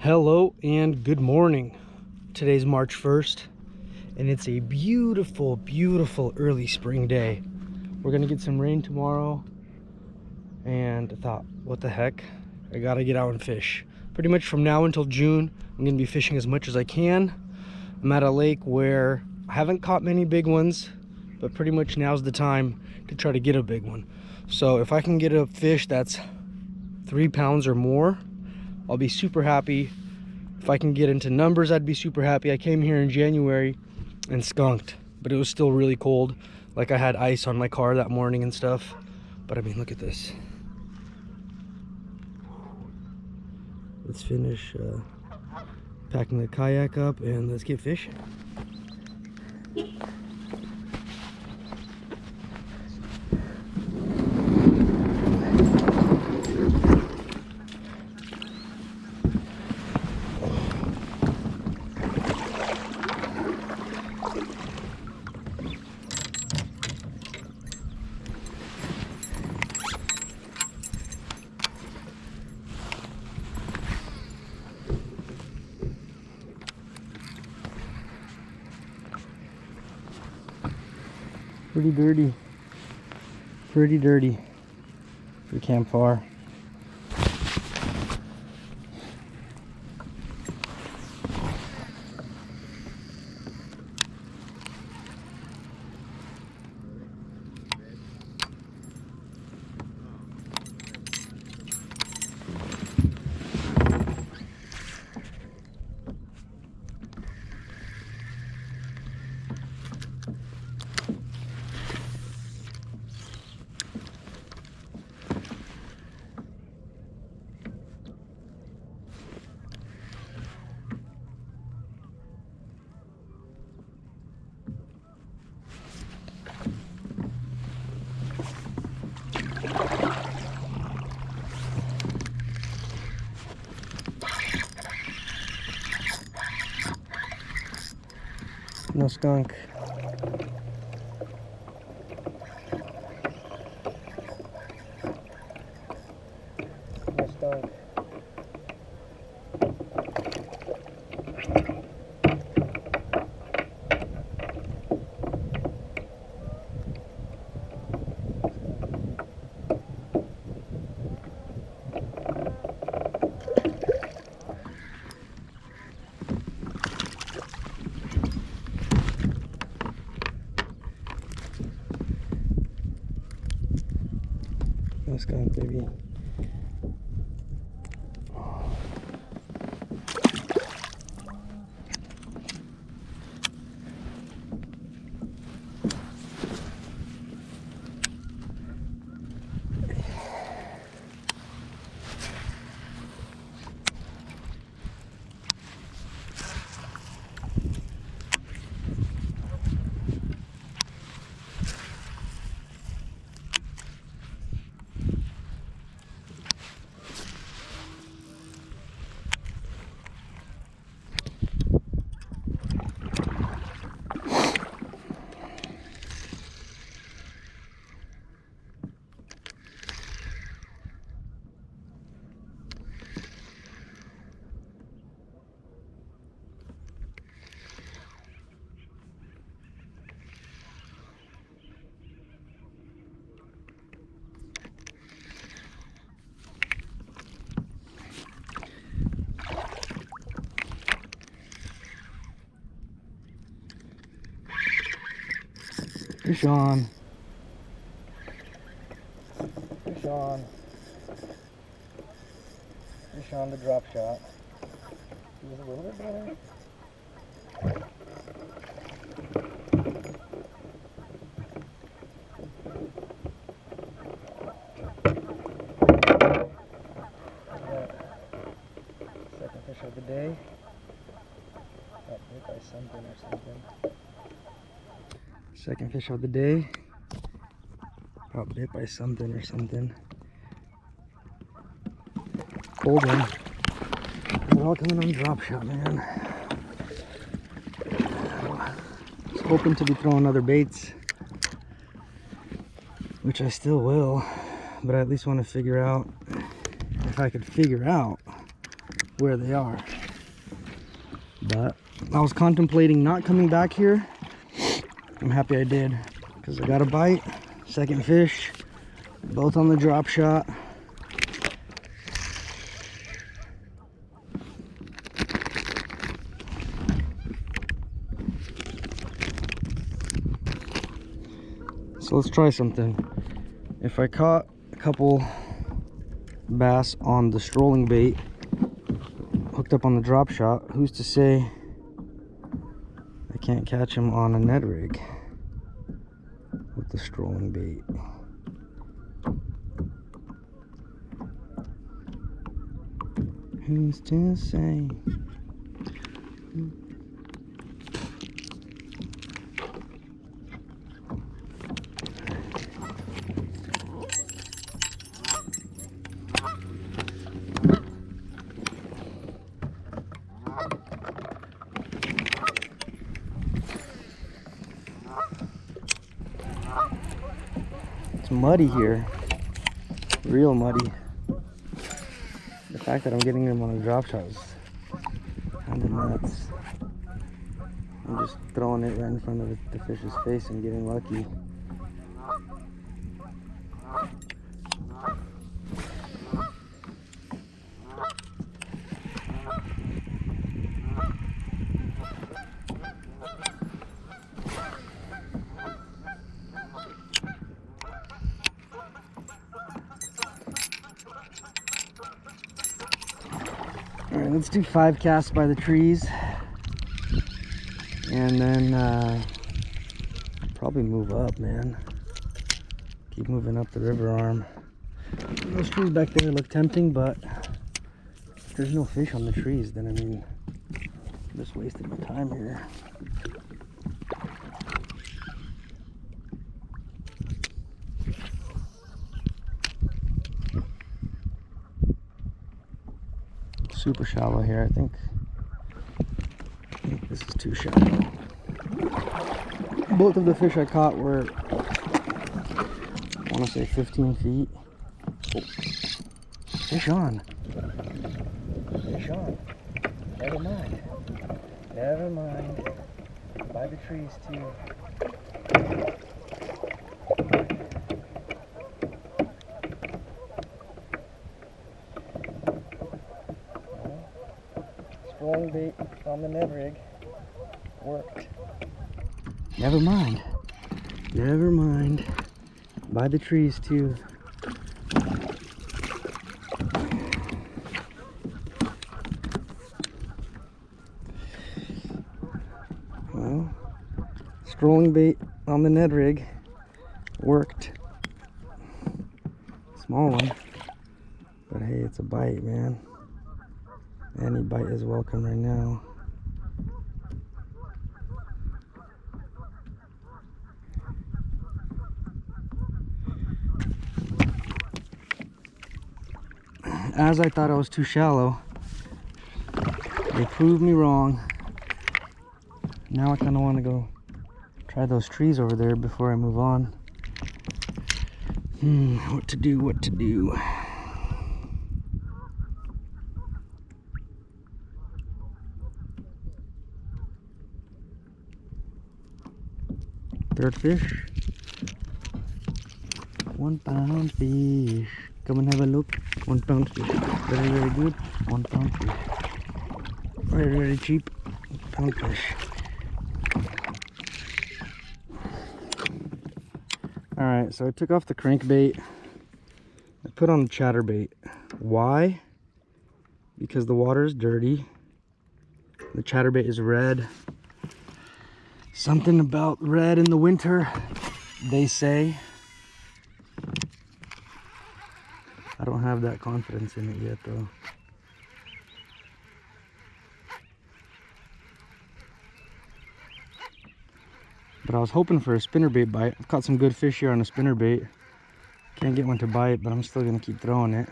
Hello and good morning. Today's March 1st and it's a beautiful, beautiful early spring day. We're gonna get some rain tomorrow and I thought, what the heck? I gotta get out and fish. Pretty much from now until June, I'm gonna be fishing as much as I can. I'm at a lake where I haven't caught many big ones, but pretty much now's the time to try to get a big one. So if I can get a fish that's 3 pounds or more, I'll be super happy. If I can get into numbers, I'd be super happy. I came here in January and skunked, but it was still really cold. Like I had ice on my car that morning and stuff. But I mean, look at this. Let's finish packing the kayak up and let's get fishing. Pretty dirty for campfire. No skunk. No skunk. No skunk, baby. Fish on. Fish on. Fish on the drop shot. He was a little bit better. Second fish of the day. Got hit by something or something. Second fish of the day. Got bit by something or something. Cold one. They're all coming on drop shot, man. I was hoping to be throwing other baits, which I still will, but I at least want to figure out if I could figure out where they are. But I was contemplating not coming back here. I'm happy I did, because I got a bite, second fish, both on the drop shot. So let's try something. If I caught a couple bass on the strolling bait, hooked up on the drop shot, who's to say I can't catch them on a Ned rig with the strolling bait? Who's to say? It's muddy here, real muddy. The fact that I'm getting them on a drop shot is kind of nuts. I'm just throwing it right in front of the fish's face and getting lucky. Alright, let's do 5 casts by the trees, and then probably move up, man. Keep moving up the river arm. Those trees back there look tempting, but if there's no fish on the trees, then I mean, I'm just wasting my time here. Super shallow here. I think this is too shallow. Both of the fish I caught were, I want to say 15 feet. Oh. Fish on. Fish on. Never mind. Never mind. By the trees too. Strolling bait on the Ned rig worked. Never mind. Never mind. By the trees too. Well, strolling bait on the Ned rig worked. Small one, but hey, it's a bite, man. Any bite is welcome right now. As I thought I was too shallow, they proved me wrong. Now I kind of want to go try those trees over there before I move on. What to do, what to do. Third fish. 1 pound fish. Come and have a look. 1 pound fish. Very, very good. 1 pound fish. Very, very cheap. Pound fish. Alright, so I took off the crankbait. I put on the chatterbait. Why? Because the water is dirty. The chatterbait is red. Something about red in the winter, they say. I don't have that confidence in it yet though. But I was hoping for a spinnerbait bite. I've caught some good fish here on a spinnerbait. Can't get one to bite, but I'm still gonna keep throwing it.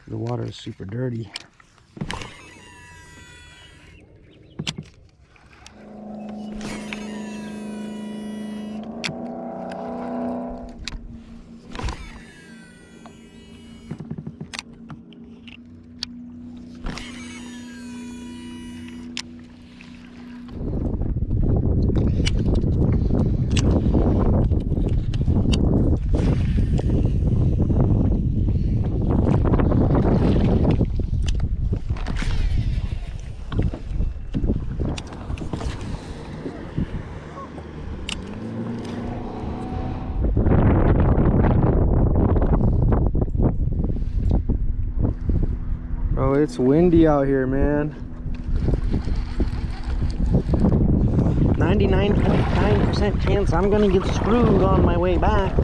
The water is super dirty. Bro, it's windy out here, man. 99.9% chance I'm gonna get screwed on my way back.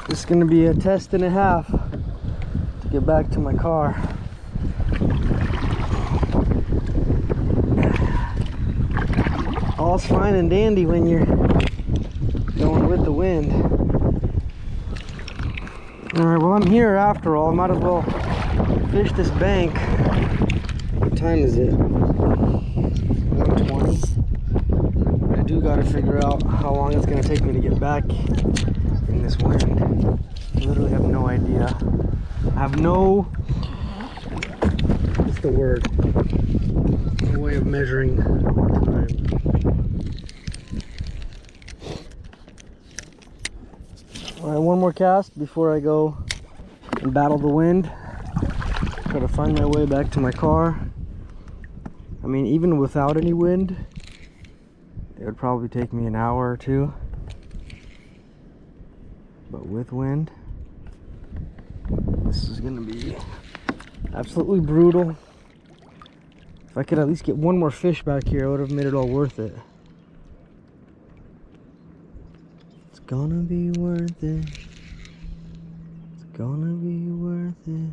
It's gonna be a test and a half to get back to my car. All's fine and dandy when you're going with the wind. Alright, well, I'm here after all. I might as well fish this bank. What time is it? 1:20. I do gotta figure out how long it's gonna take me to get back in this wind. I literally have no idea. I have no, what's the word? No way of measuring time. Alright, one more cast before I go and battle the wind. Try to find my way back to my car. I mean, even without any wind, it would probably take me an hour or two. But with wind, this is gonna be absolutely brutal. If I could at least get one more fish back here, I would have made it all worth it. It's gonna be worth it. It's gonna be worth it.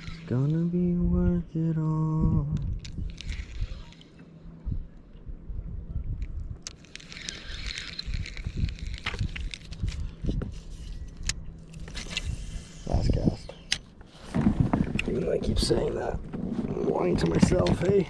It's gonna be worth it all. Last cast. Even though I keep saying that, I'm lying to myself, hey?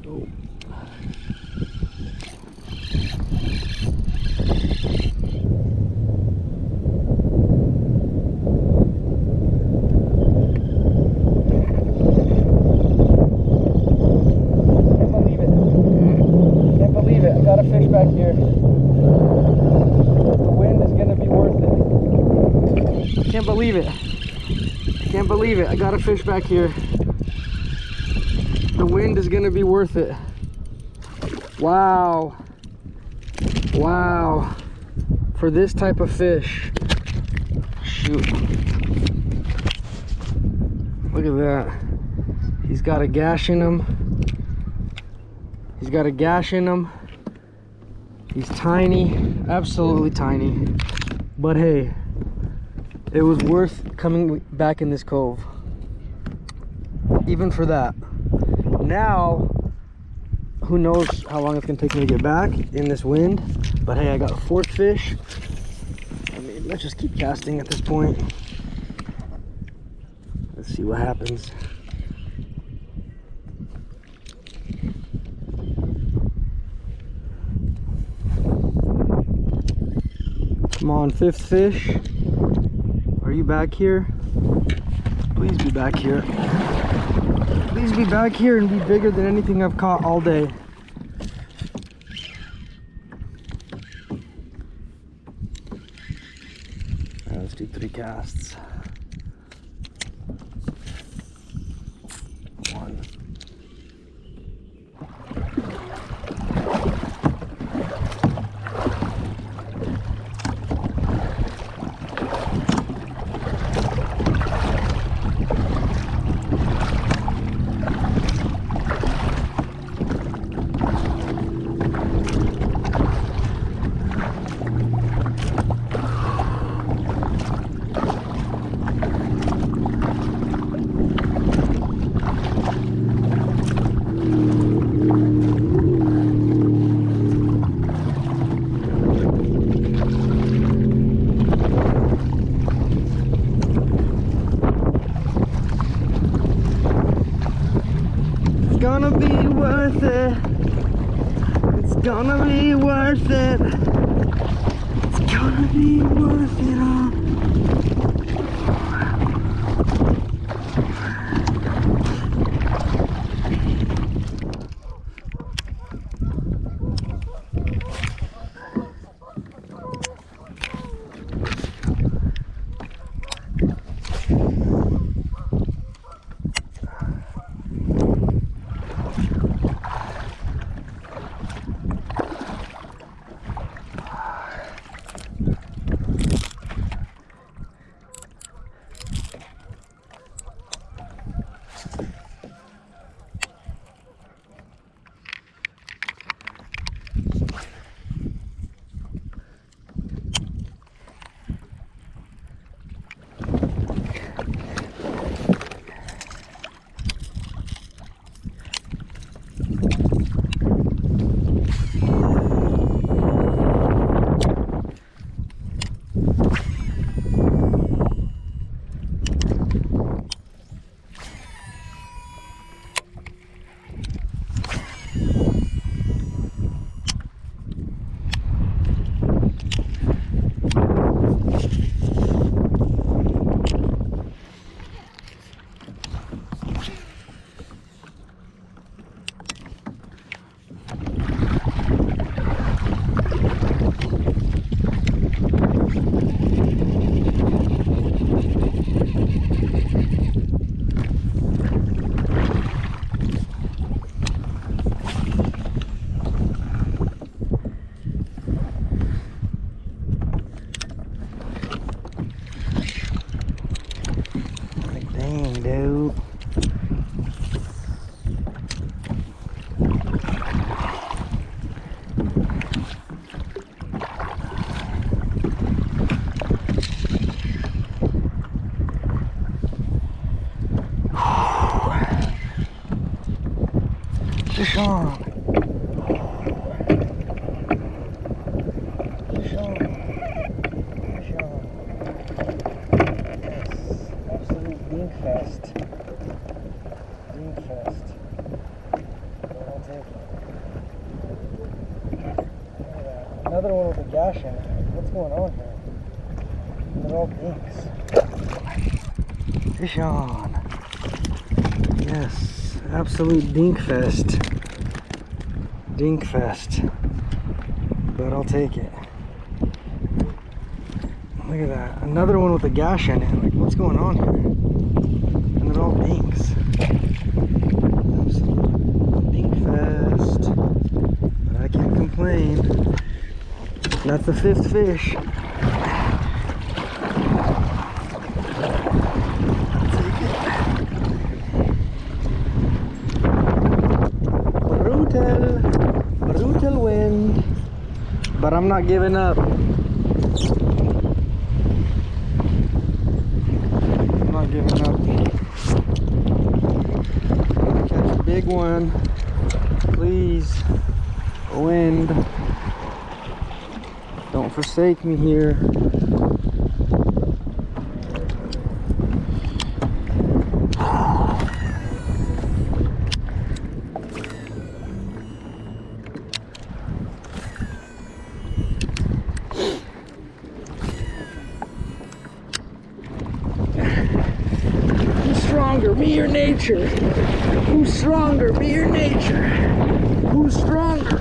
Oh. Can't believe it. I got a fish back here. The wind is gonna be worth it. Can't believe it. Can't believe it. I got a fish back here. The wind is gonna be worth it. Wow. Wow. For this type of fish. Shoot. Look at that. He's got a gash in him. He's got a gash in him. He's tiny, absolutely tiny. But hey, it was worth coming back in this cove. Even for that. Now, who knows how long it's gonna take me to get back in this wind. But hey, I got a fourth fish. I mean, let's just keep casting at this point. Let's see what happens. Come on, fifth fish. Are you back here? Please be back here. Please be back here and be bigger than anything I've caught all day. All right, let's do 3 casts. 1. worth it. It's gonna be worth it. It's gonna be worth it all. Dude. Fish on. Fish on. Fish on. Yes, absolute Dinkfest. Dinkfest. I'll take it. Look at that. Another one with a gash in it. What's going on here? They're all dinks. Fish on. Yes, absolute Dinkfest. Dinkfest. But I'll take it. Look at that. Another one with a gash in it. Like, what's going on here? And they're all dinks. Absolute Dinkfest. But I can't complain. That's the 5th fish. Brutal wind, but I'm not giving up. I'm not giving up. Catch a big one, please. Wind, don't forsake me here. Stronger, me or nature? Who's stronger, me or nature? Who's stronger?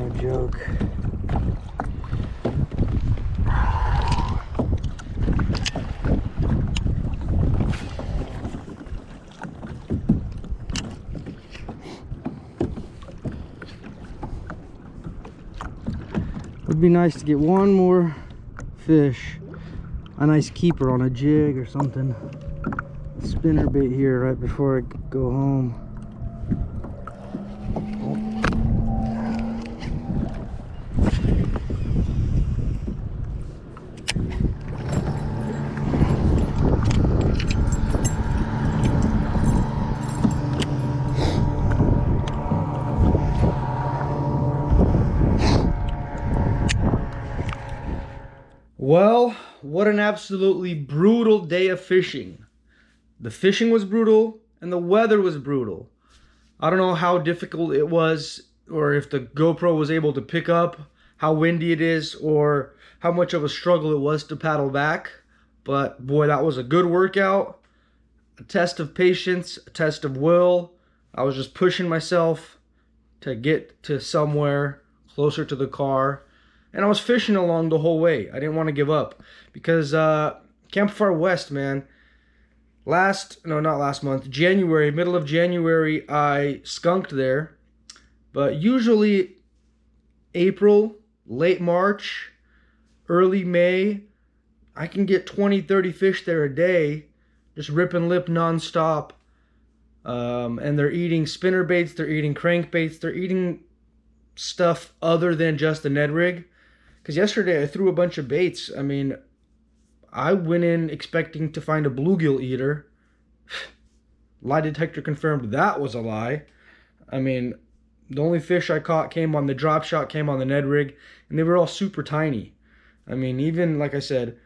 no joke. Would be nice to get one more fish, a nice keeper on a jig or something. Spinner bait here right before I go home. Well, what an absolutely brutal day of fishing. The fishing was brutal and the weather was brutal. I don't know how difficult it was, or if the GoPro was able to pick up how windy it is, or how much of a struggle it was to paddle back. But boy, that was a good workout, a test of patience, a test of will. I was just pushing myself to get to somewhere closer to the car. And I was fishing along the whole way. I didn't want to give up because Campfire West, man, not last month, January, middle of January, I skunked there. But usually April, late March, early May, I can get 20, 30 fish there a day, just rip and lip nonstop. And they're eating spinner baits, they're eating crankbaits, they're eating stuff other than just the Ned rig. Because yesterday I threw a bunch of baits. I mean, I went in expecting to find a bluegill eater. Lie detector confirmed that was a lie. I mean, the only fish I caught came on the drop shot, came on the Ned rig, and they were all super tiny. I mean, even, like I said,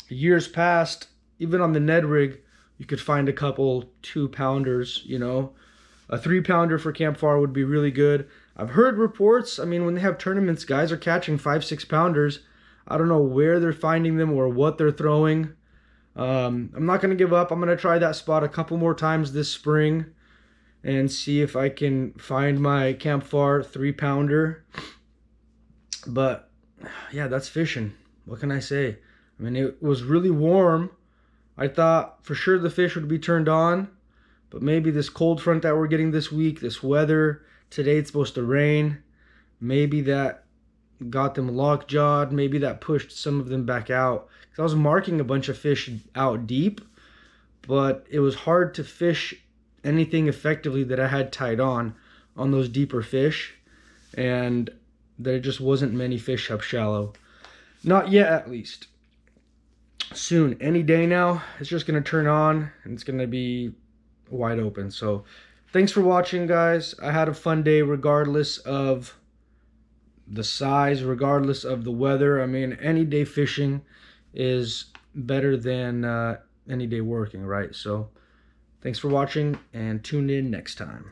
years past, even on the Ned rig, you could find a couple 2-pounders, you know. A 3-pounder for campfire would be really good. I've heard reports, I mean, when they have tournaments, guys are catching 5, 6-pounders. I don't know where they're finding them or what they're throwing. I'm not going to give up. I'm going to try that spot a couple more times this spring and see if I can find my campfire 3-pounder. But, yeah, that's fishing. What can I say? I mean, it was really warm. I thought for sure the fish would be turned on. But maybe this cold front that we're getting this week, this weather, today it's supposed to rain, maybe that got them lockjawed, maybe that pushed some of them back out. Because I was marking a bunch of fish out deep, but it was hard to fish anything effectively that I had tied on those deeper fish, and there just wasn't many fish up shallow. Not yet, at least. Soon, any day now, it's just going to turn on, and it's going to be wide open. So thanks for watching, guys. I had a fun day regardless of the size, regardless of the weather. I mean, any day fishing is better than any day working, right? So thanks for watching and tune in next time.